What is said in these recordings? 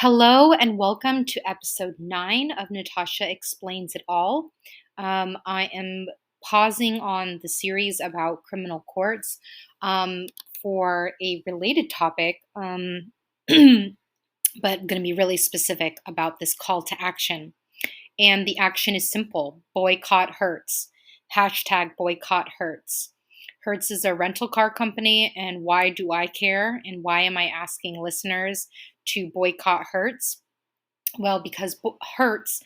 Hello and welcome to episode 9 of Natasha Explains It All. I am pausing on the series about criminal courts um, for a related topic, but going to be really specific about this call to action. And the action is simple: boycott Hertz. Hashtag boycott Hertz. Hertz is a rental car company, and why do I care? And why am I asking listeners to boycott Hertz? Well, because Hertz,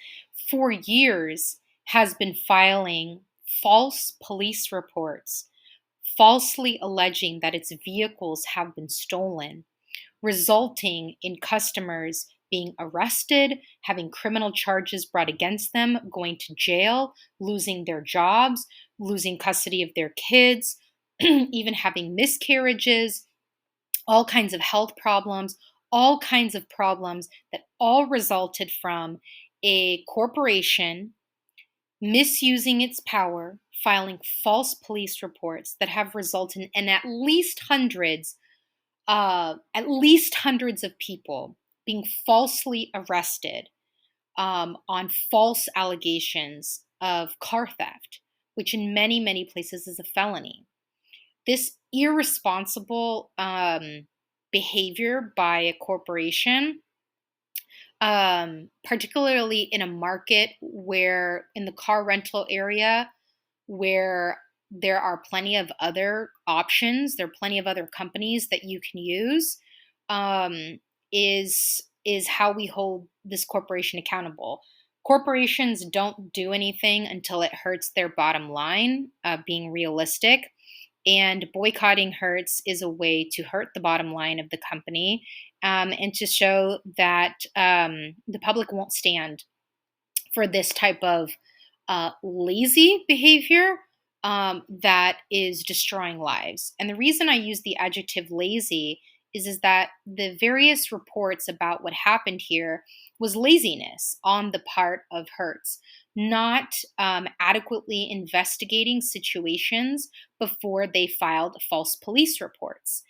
for years, has been filing false police reports, falsely alleging that its vehicles have been stolen, resulting in customers being arrested, having criminal charges brought against them, going to jail, losing their jobs, losing custody of their kids, even having miscarriages, all kinds of health problems, all kinds of problems that all resulted from a corporation misusing its power, filing false police reports that have resulted in at least hundreds of people being falsely arrested on false allegations of car theft, which in many, many places is a felony. This irresponsible behavior by a corporation, particularly in a market where, in the car rental area, where there are plenty of other options, there are plenty of other companies that you can use, um, is how we hold this corporation accountable. Corporations don't do anything until it hurts their bottom line, being realistic. And boycotting Hertz is a way to hurt the bottom line of the company, and to show that the public won't stand for this type of lazy behavior that is destroying lives. And the reason I use the adjective lazy is that the various reports about what happened here was laziness on the part of Hertz, not adequately investigating situations before they filed false police reports.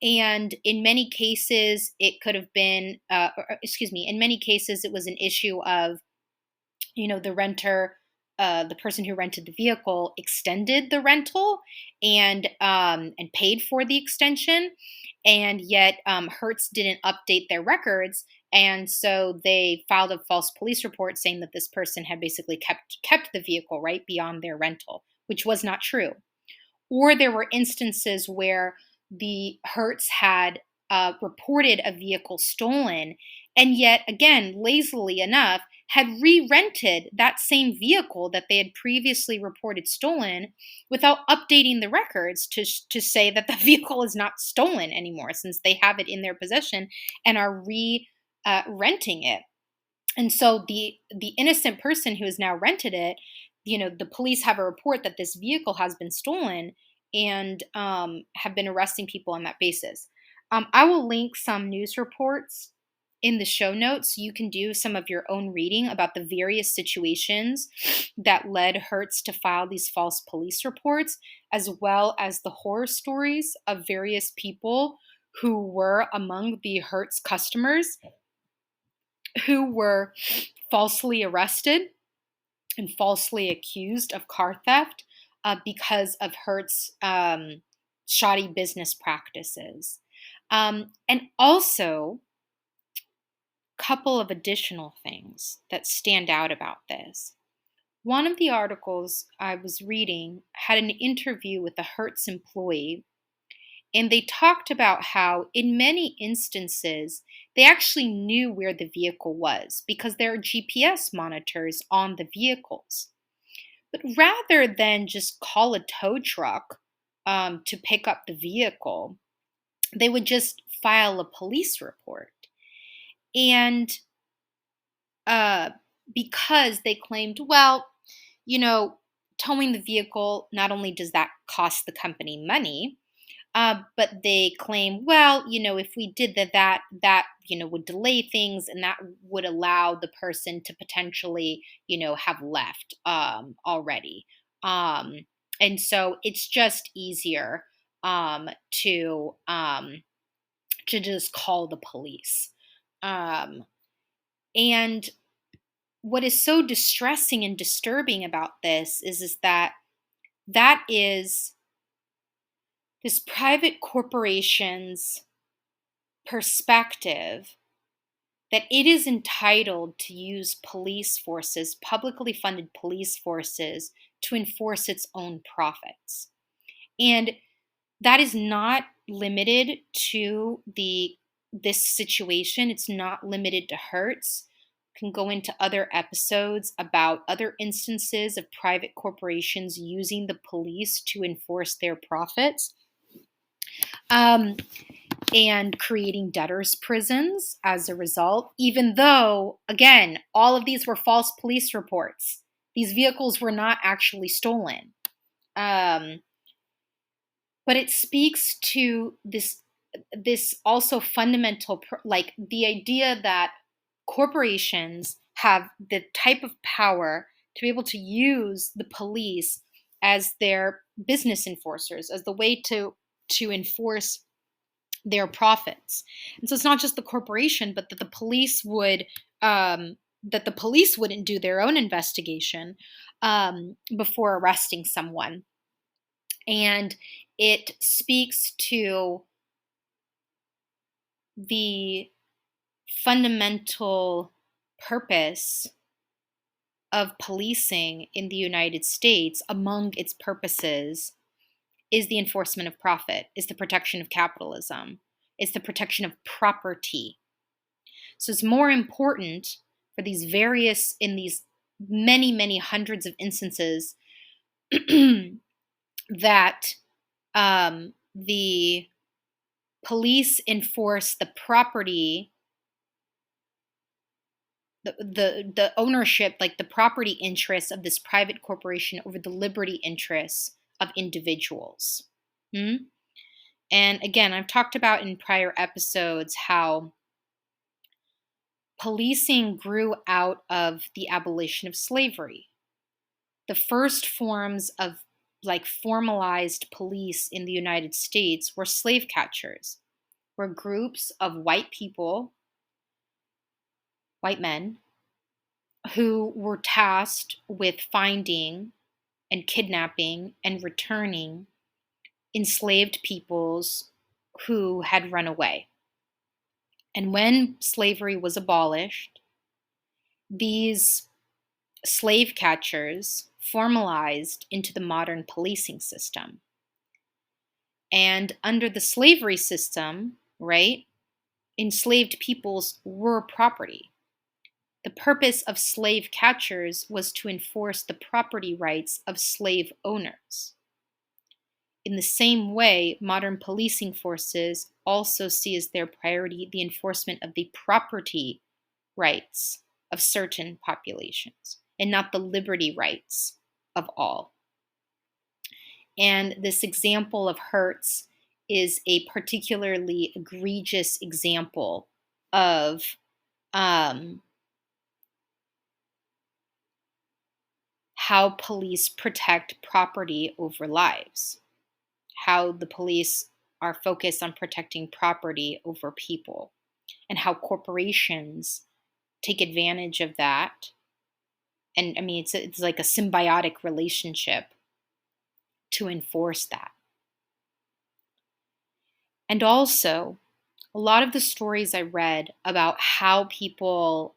And in many cases, it could have been, excuse me, in many cases, it was an issue of, the renter, the person who rented the vehicle extended the rental and paid for the extension, and yet Hertz didn't update their records, and so they filed a false police report saying that this person had basically kept the vehicle right beyond their rental, which was not true. Or there were instances where the Hertz had reported a vehicle stolen, and yet, again, lazily enough, had re-rented that same vehicle that they had previously reported stolen without updating the records to say that the vehicle is not stolen anymore, since they have it in their possession and are renting it. And so the innocent person who has now rented it, the police have a report that this vehicle has been stolen, and have been arresting people on that basis. I will link some news reports in the show notes so you can do some of your own reading about the various situations that led Hertz to file these false police reports, as well as the horror stories of various people who were among the Hertz customers who were falsely arrested and falsely accused of car theft because of Hertz shoddy business practices. And also, couple of additional things that stand out about this. One of the articles I was reading had an interview with a Hertz employee, and they talked about how, in many instances, they actually knew where the vehicle was because there are GPS monitors on the vehicles. But rather than just call a tow truck to pick up the vehicle, they would just file a police report. And because they claimed, well, towing the vehicle, not only does that cost the company money, but they claim, well, if we did that would delay things, and that would allow the person to potentially, have left already. And so it's just easier to just call the police. And what is so distressing and disturbing about this is that is this private corporation's perspective that it is entitled to use police forces, publicly funded police forces, to enforce its own profits. And that is not limited to this situation. It's not limited to Hertz. Can go into other episodes about other instances of private corporations using the police to enforce their profits. And creating debtors' prisons as a result, even though, again, all of these were false police reports. These vehicles were not actually stolen. But it speaks to this also fundamental, like the idea that corporations have the type of power to be able to use the police as their business enforcers, as the way to enforce their profits. And so it's not just the corporation, but that the police wouldn't do their own investigation before arresting someone. And it speaks to the fundamental purpose of policing in the United States. Among its purposes is the enforcement of profit, is the protection of capitalism, it's the protection of property. So it's more important for these in these many, many hundreds of instances that the police enforce the property, the ownership, like the property interests of this private corporation over the liberty interests of individuals. And again, I've talked about in prior episodes how policing grew out of the abolition of slavery. The first forms of formalized police in the United States were slave catchers, were groups of white people, white men, who were tasked with finding and kidnapping and returning enslaved peoples who had run away. And when slavery was abolished, these slave catchers formalized into the modern policing system. And under the slavery system, right, enslaved peoples were property. The purpose of slave catchers was to enforce the property rights of slave owners. In the same way, modern policing forces also see as their priority the enforcement of the property rights of certain populations and not the liberty rights of all. And this example of Hertz is a particularly egregious example of how police protect property over lives, how the police are focused on protecting property over people, and how corporations take advantage of that. And I mean, it's like a symbiotic relationship to enforce that. And also, a lot of the stories I read about how people,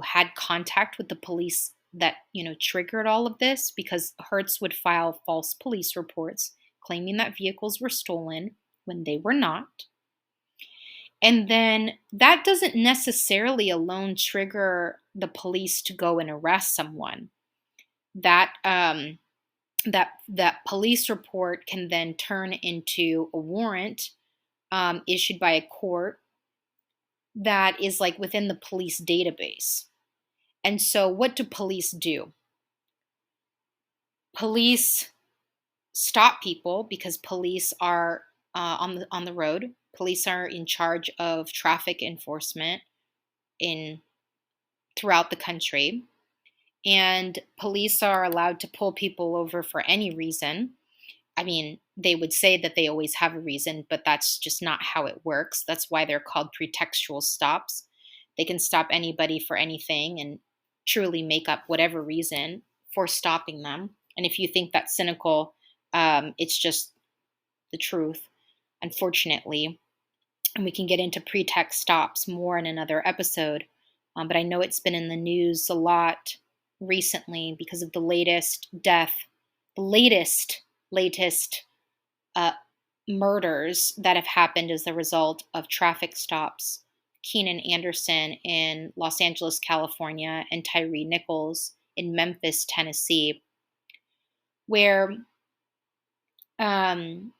had contact with the police that, triggered all of this, because Hertz would file false police reports claiming that vehicles were stolen when they were not. And then that doesn't necessarily alone trigger the police to go and arrest someone. That police report can then turn into a warrant issued by a court that is within the police database. And so what do police do? Police stop people because police are on the road. Police are in charge of traffic enforcement throughout the country. And police are allowed to pull people over for any reason. I mean, they would say that they always have a reason, but that's just not how it works. That's why they're called pretextual stops. They can stop anybody for anything and truly make up whatever reason for stopping them. And if you think that's cynical, it's just the truth, unfortunately. And we can get into pretext stops more in another episode. But I know it's been in the news a lot recently because of the latest death, the latest uh, murders that have happened as a result of traffic stops. Keenan Anderson in Los Angeles, California, and Tyree Nichols in Memphis, Tennessee, where um,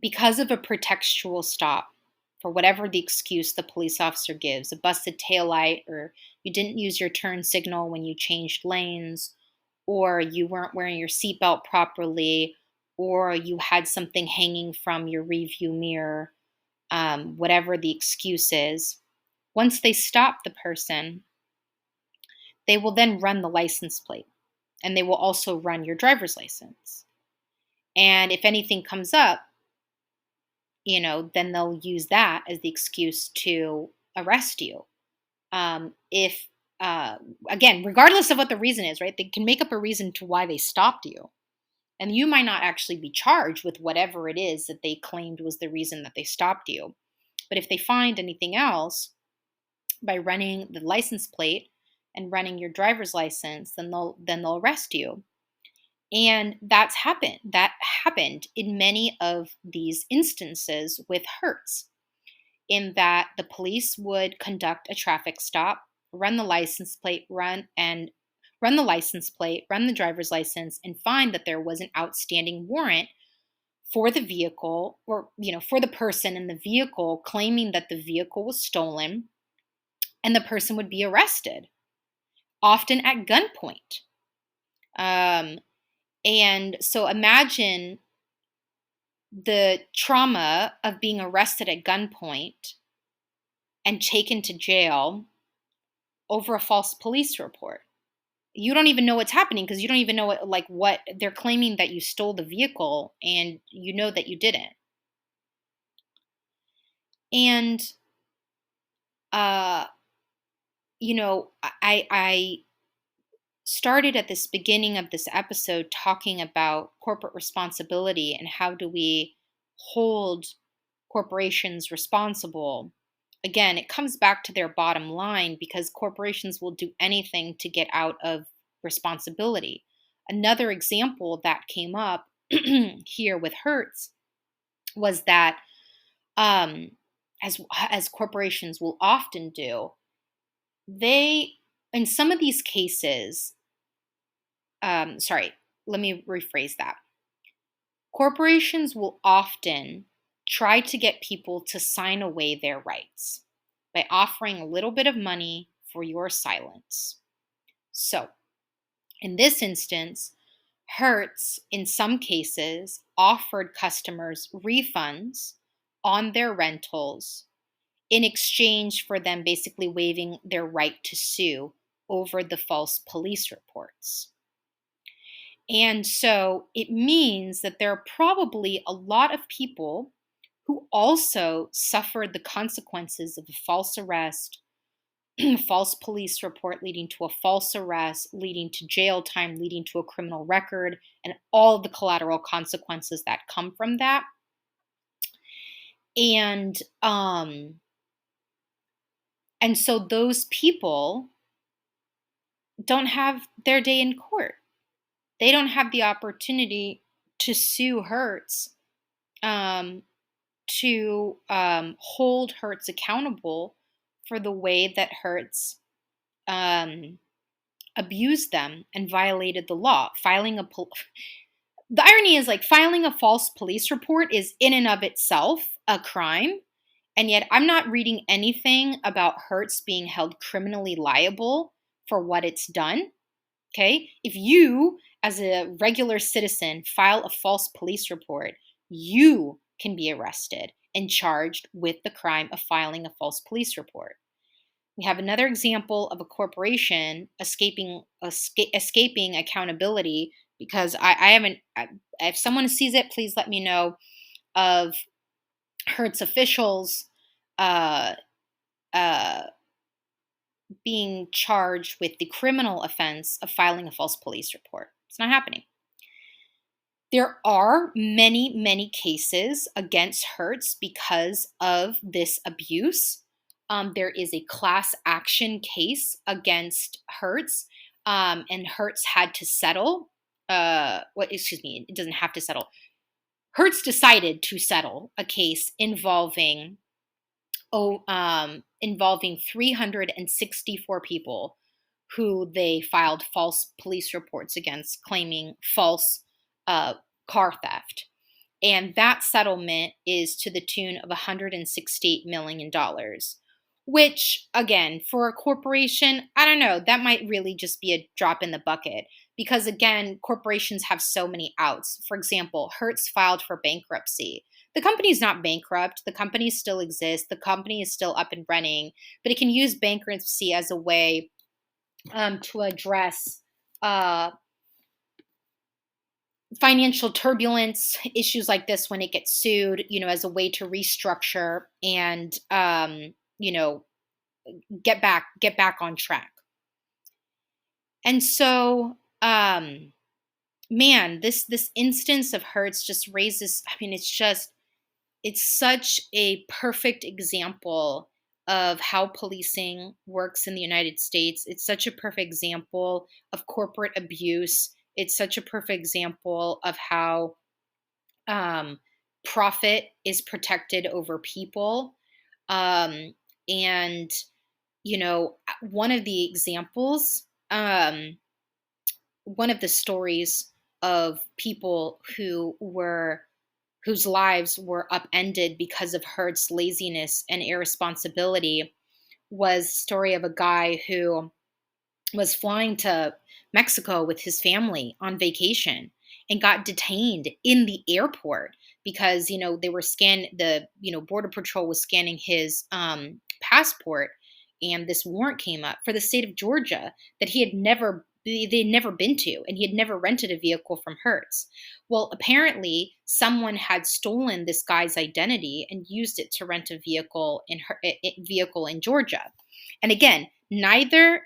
because of a pretextual stop, for whatever the excuse the police officer gives, a busted taillight, or you didn't use your turn signal when you changed lanes, or you weren't wearing your seatbelt properly, or you had something hanging from your rearview mirror, whatever the excuse is, once they stop the person, they will then run the license plate and they will also run your driver's license. And if anything comes up, then they'll use that as the excuse to arrest you. If Again, regardless of what the reason is, right? They can make up a reason to why they stopped you. And you might not actually be charged with whatever it is that they claimed was the reason that they stopped you. But if they find anything else by running the license plate and running your driver's license, then they'll arrest you. And that happened in many of these instances with Hertz, in that the police would conduct a traffic stop, run the license plate, run the driver's license, and find that there was an outstanding warrant for the vehicle, or for the person in the vehicle, claiming that the vehicle was stolen, and the person would be arrested, often at gunpoint. And so imagine the trauma of being arrested at gunpoint and taken to jail over a false police report. You don't even know what's happening because you don't even know what they're claiming, that you stole the vehicle and you know that you didn't. And I started at this beginning of this episode talking about corporate responsibility and how do we hold corporations responsible. Again, it comes back to their bottom line, because corporations will do anything to get out of responsibility. Another example that came up here with Hertz was that, as corporations will often do, they, in some of these cases, sorry, let me rephrase that. Corporations will often try to get people to sign away their rights by offering a little bit of money for your silence. So, in this instance, Hertz, in some cases, offered customers refunds on their rentals in exchange for them basically waiving their right to sue over the false police reports. And so it means that there are probably a lot of people who also suffered the consequences of a false arrest, false police report leading to a false arrest, leading to jail time, leading to a criminal record, and all the collateral consequences that come from that. And so those people don't have their day in court. They don't have the opportunity to sue Hertz, to hold Hertz accountable for the way that Hertz abused them and violated the law. The irony is, filing a false police report is in and of itself a crime, and yet I'm not reading anything about Hertz being held criminally liable for what it's done. Okay? If you, as a regular citizen, file a false police report, you can be arrested and charged with the crime of filing a false police report. We have another example of a corporation escaping accountability, because if someone sees it, please let me know, of Hertz officials being charged with the criminal offense of filing a false police report. It's not happening. There are many, many cases against Hertz because of this abuse. There is a class action case against Hertz, and Hertz had to settle. It doesn't have to settle. Hertz decided to settle a case involving 364 people who they filed false police reports against, claiming false car theft. And that settlement is to the tune of $168 million, which, again, for a corporation, I don't know, that might really just be a drop in the bucket. Because, again, corporations have so many outs. For example, Hertz filed for bankruptcy. The company's not bankrupt. The company still exists. The company is still up and running. But it can use bankruptcy as a way to address financial turbulence, issues like this when it gets sued, as a way to restructure and, get back on track. And so, man, this instance of Hertz just raises, it's such a perfect example of how policing works in the United States. It's such a perfect example of corporate abuse. It's such a perfect example of how profit is protected over people. And, one of the examples, one of the stories of people whose lives were upended because of Hertz's laziness and irresponsibility was the story of a guy who was flying to Mexico with his family on vacation and got detained in the airport because, they were Border Patrol was scanning his passport, and this warrant came up for the state of Georgia that they'd never been to, and he had never rented a vehicle from Hertz. Well, apparently someone had stolen this guy's identity and used it to rent a vehicle in Georgia. And again, neither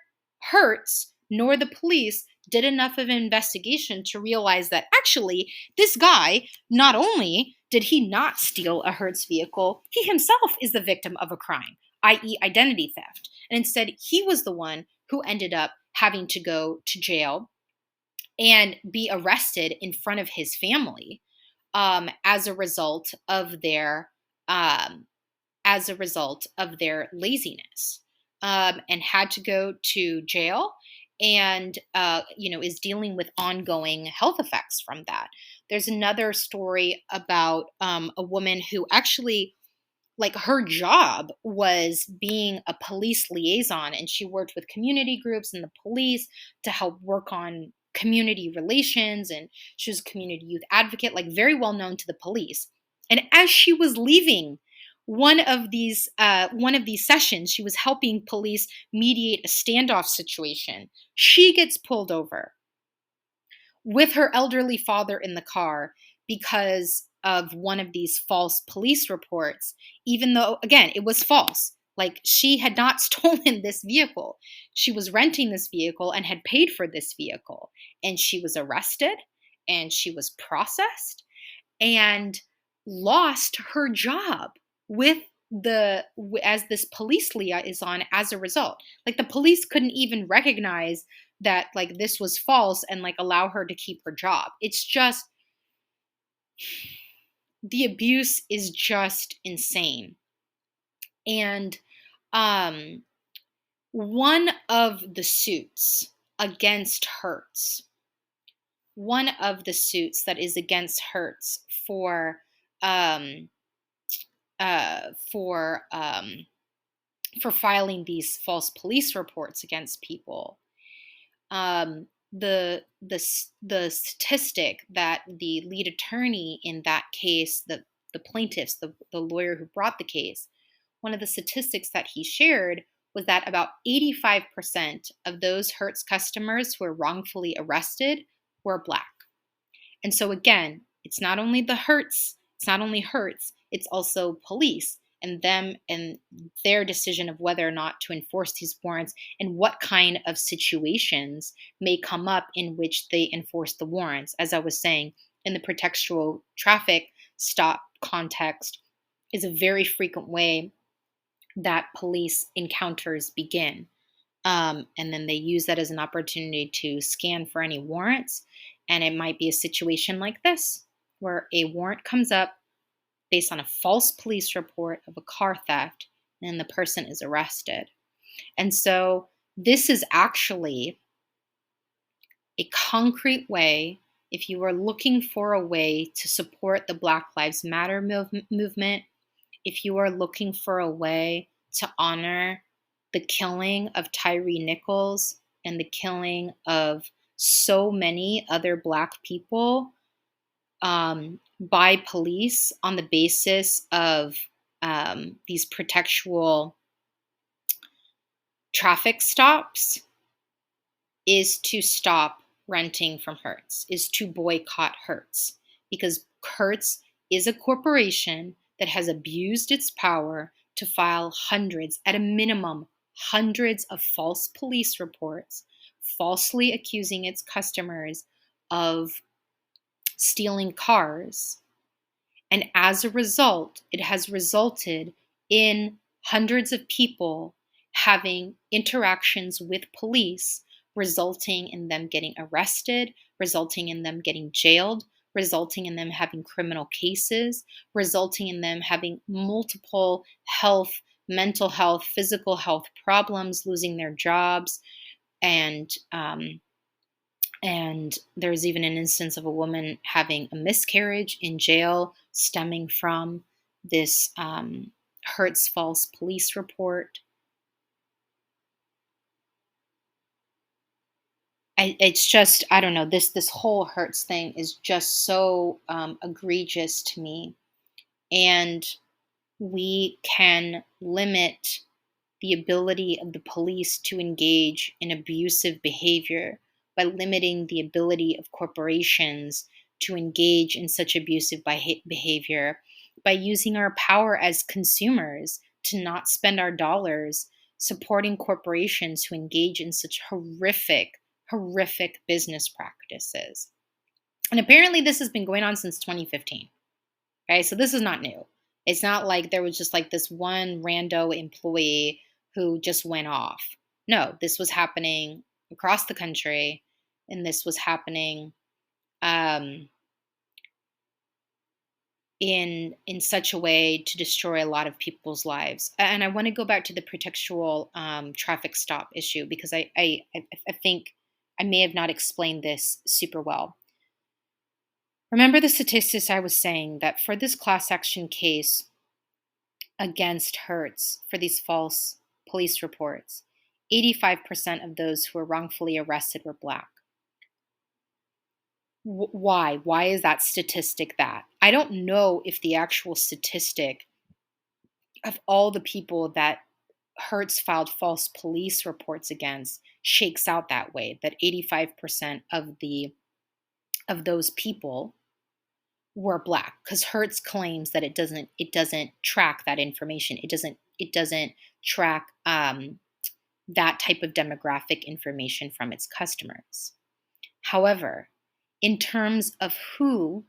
Hertz nor the police did enough of an investigation to realize that actually this guy, not only did he not steal a Hertz vehicle, he himself is the victim of a crime, i.e. identity theft. And instead, he was the one who ended up having to go to jail and be arrested in front of his family as a result of their laziness, and had to go to jail and is dealing with ongoing health effects from that. There's another story about a woman who actually, her job was being a police liaison, and she worked with community groups and the police to help work on community relations, and she was a community youth advocate, very well known to the police. And as she was leaving one of these sessions, she was helping police mediate a standoff situation. She gets pulled over with her elderly father in the car because of one of these false police reports, even though, again, it was false. She had not stolen this vehicle. She was renting this vehicle and had paid for this vehicle. And she was arrested and she was processed and lost her job as this police liaison as a result. The police couldn't even recognize that this was false and allow her to keep her job. It's just, the abuse is just insane. And one of the suits against Hertz, that is against Hertz for filing these false police reports against people, the statistic that the lead attorney in that case, the plaintiffs, the lawyer who brought the case, one of the statistics that he shared was that about 85% of those Hertz customers who were wrongfully arrested were Black. And so again, it's not only Hertz, it's also police. and them and their decision of whether or not to enforce these warrants and what kind of situations may come up in which they enforce the warrants. As I was saying, in the pretextual traffic stop context is a very frequent way that police encounters begin. And then they use that as an opportunity to scan for any warrants. And it might be a situation like this, where a warrant comes up based on a false police report of a car theft, and the person is arrested. And so this is actually a concrete way, if you are looking for a way to support the Black Lives Matter movement, if you are looking for a way to honor the killing of Tyree Nichols and the killing of so many other Black people by police on the basis of these pretextual traffic stops, is to stop renting from Hertz, is to boycott Hertz, because Hertz is a corporation that has abused its power to file hundreds, at a minimum, hundreds of false police reports, falsely accusing its customers of stealing cars. And as a result, it has resulted in hundreds of people having interactions with police, resulting in them getting arrested, resulting in them getting jailed, resulting in them having criminal cases, resulting in them having multiple health, mental health, physical health problems, losing their jobs. And there's even an instance of a woman having a miscarriage in jail stemming from this Hertz false police report. It's just, I don't know, this whole Hertz thing is just so egregious to me. And we can limit the ability of the police to engage in abusive behavior by limiting the ability of corporations to engage in such abusive behavior, by using our power as consumers to not spend our dollars supporting corporations who engage in such horrific business practices. And apparently this has been going on since 2015. Okay, so this is not new. It's not like there was just like this one rando employee who just went off. No, this was happening across the country, and this was happening in such a way to destroy a lot of people's lives. And I want to go back to the pretextual traffic stop issue, because I think I may have not explained this super well. Remember the statistics I was saying, that for this class action case against Hertz for these false police reports, 85% of those who were wrongfully arrested were Black. Why? Why is that statistic that? I don't know if the actual statistic of all the people that Hertz filed false police reports against shakes out that way, that 85% of those people were Black, because Hertz claims that it doesn't track that information. It doesn't track that type of demographic information from its customers. However, in terms of who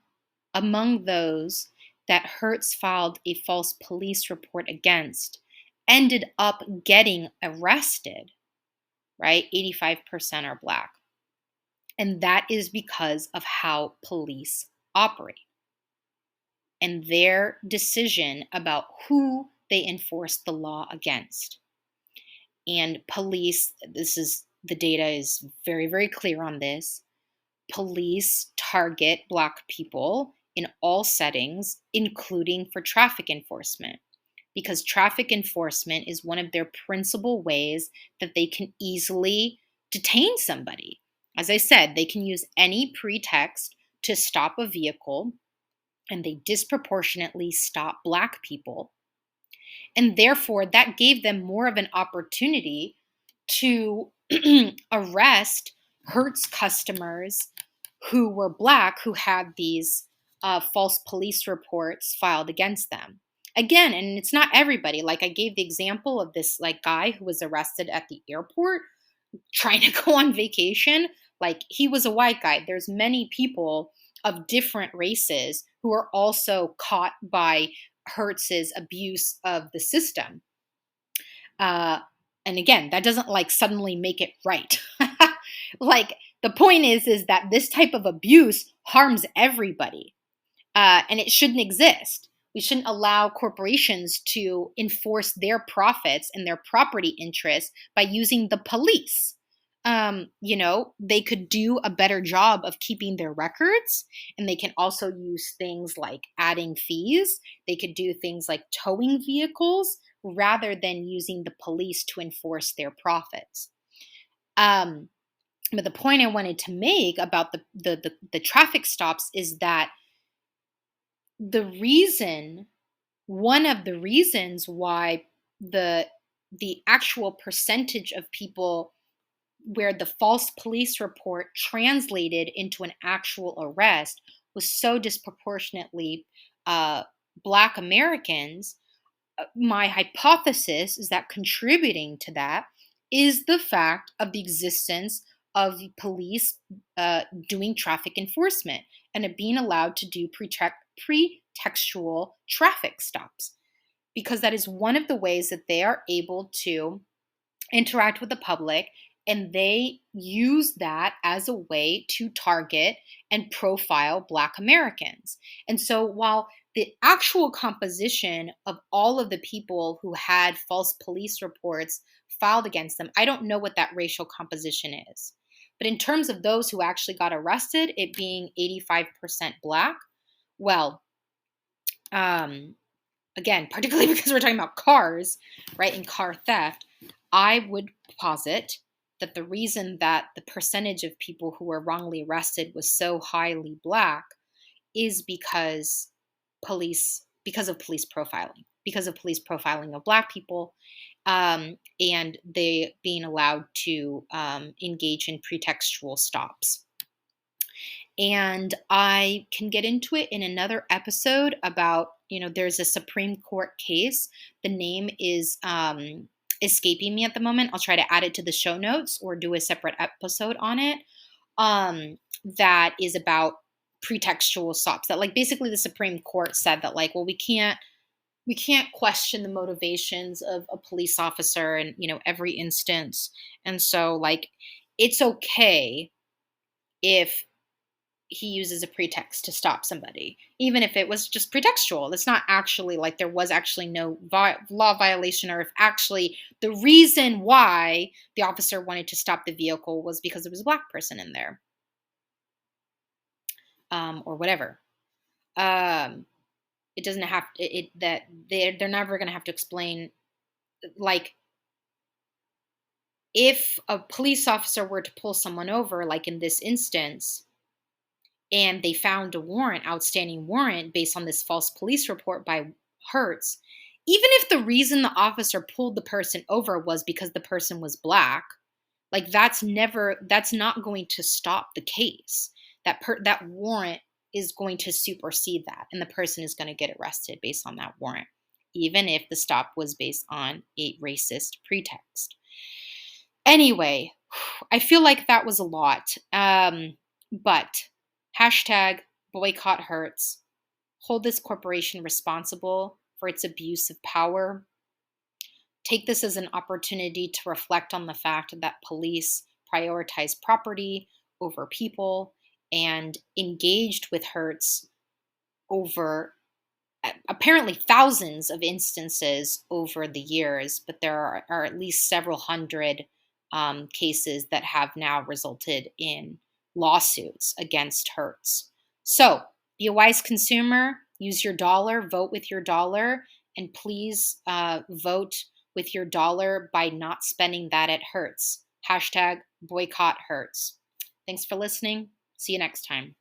among those that Hertz filed a false police report against ended up getting arrested, right? 85% are Black. And that is because of how police operate and their decision about who they enforce the law against. And police, the data is very, very clear on this. Police target Black people in all settings, including for traffic enforcement, because traffic enforcement is one of their principal ways that they can easily detain somebody. As I said, they can use any pretext to stop a vehicle, and they disproportionately stop Black people. And therefore, that gave them more of an opportunity to arrest Hertz customers who were Black, who had these false police reports filed against them. Again, and it's not everybody. Like I gave the example of this like guy who was arrested at the airport trying to go on vacation. Like he was a white guy. There's many people of different races who are also caught by Hertz's abuse of the system. Uh, and again, that doesn't like suddenly make it right. Like the point is that this type of abuse harms everybody, and it shouldn't exist. We shouldn't allow corporations to enforce their profits and their property interests by using the police. They could do a better job of keeping their records, and they can also use things like adding fees. They could do things like towing vehicles rather than using the police to enforce their profits. Um, but the point I wanted to make about the traffic stops is that the reason one of the reasons why the the actual percentage of people where the false police report translated into an actual arrest was so disproportionately uh, Black Americans. My hypothesis is that contributing to that is the fact of the existence of the police doing traffic enforcement and it being allowed to do pretextual traffic stops, because that is one of the ways that they are able to interact with the public, and they use that as a way to target and profile Black Americans. And so while the actual composition of all of the people who had false police reports filed against them, I don't know what that racial composition is. But in terms of those who actually got arrested, it being 85% Black, well, again, particularly because we're talking about cars, right, and car theft, I would posit that the reason that the percentage of people who were wrongly arrested was so highly Black is because of police profiling of Black people, and they being allowed to engage in pretextual stops. And I can get into it in another episode about, there's a Supreme Court case. The name is escaping me at the moment. I'll try to add it to the show notes or do a separate episode on it. That is about pretextual stops. That like basically the Supreme Court said that like, well, we can't question the motivations of a police officer in every instance, and so like it's okay if he uses a pretext to stop somebody, even if it was just pretextual. It's not actually like there was actually no law violation, or if actually the reason why the officer wanted to stop the vehicle was because there was a Black person in there, or whatever. It doesn't have that they're never going to have to explain, like, if a police officer were to pull someone over, like in this instance, and they found a outstanding warrant based on this false police report by Hertz, even if the reason the officer pulled the person over was because the person was Black, like that's not going to stop the case. That warrant is going to supersede that, and the person is going to get arrested based on that warrant, even if the stop was based on a racist pretext. Anyway, I feel like that was a lot, but hashtag boycott Hertz. Hold this corporation responsible for its abuse of power. Take this as an opportunity to reflect on the fact that police prioritize property over people and engaged with Hertz over apparently thousands of instances over the years, but there are at least several hundred cases that have now resulted in lawsuits against Hertz. So be a wise consumer, use your dollar, vote with your dollar, and please vote with your dollar by not spending that at Hertz. Hashtag boycott Hertz. Thanks for listening. See you next time.